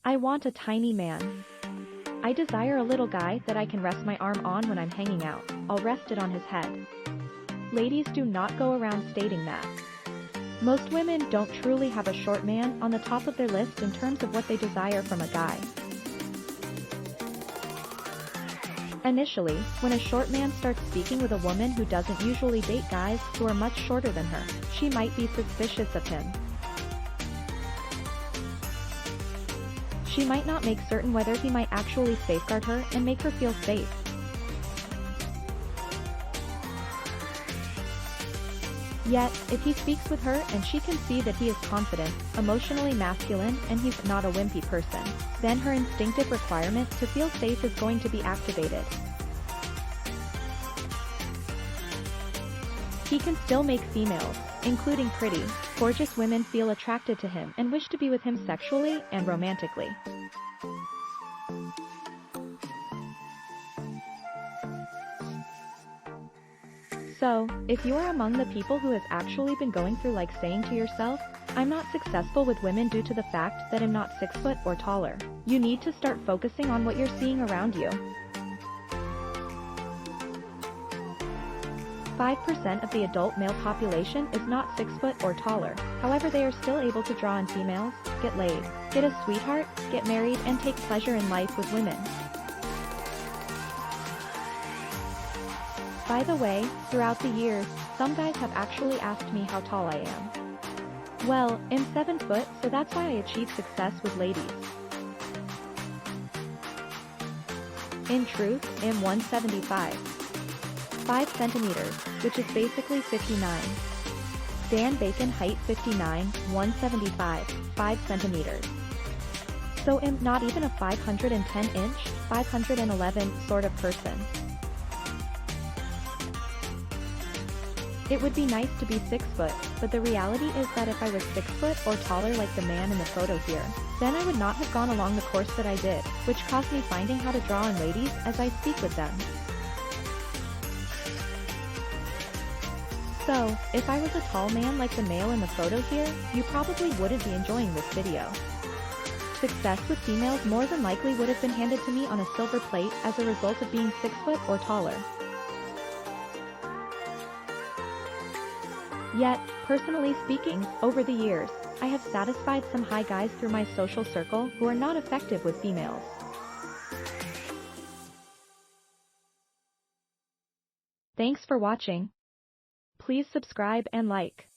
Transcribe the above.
I want a tiny man. I desire a little guy that I can rest my arm on when I'm hanging out. I'll rest it on his head. Ladies do not go around stating that. Most women don't truly have a short man on the top of their list in terms of what they desire from a guy. Initially, when a short man starts speaking with a woman who doesn't usually date guys who are much shorter than her, she might be suspicious of him. She might not make certain whether he might actually safeguard her and make her feel safe. Yet, if he speaks with her and she can see that he is confident, emotionally masculine, and he's not a wimpy person, then her instinctive requirement to feel safe is going to be activated. He can still make females, including pretty, gorgeous women, feel attracted to him and wish to be with him sexually and romantically. So, if you are among the people who has actually been going through like saying to yourself, I'm not successful with women due to the fact that I'm not 6 foot or taller, you need to start focusing on what you're seeing around you. 5% of the adult male population is not 6 foot or taller, however they are still able to draw on females, get laid, get a sweetheart, get married and take pleasure in life with women. By the way, throughout the years, some guys have actually asked me how tall I am. Well, I'm 7 foot, so that's why I achieve success with ladies. In truth, I'm 175. 5 centimeters, which is basically 59. Dan Bacon height 59, 175, 5 centimeters. So I'm not even a 510 inch, 511 sort of person. It would be nice to be 6 foot, but the reality is that if I was 6 foot or taller like the man in the photo here, then I would not have gone along the course that I did, which cost me finding how to draw on ladies as I speak with them. So, if I was a tall man like the male in the photo here, you probably wouldn't be enjoying this video. Success with females more than likely would have been handed to me on a silver plate as a result of being 6 foot or taller. Yet, personally speaking, over the years, I have satisfied some high guys through my social circle who are not effective with females. Thanks for watching. Please subscribe and like.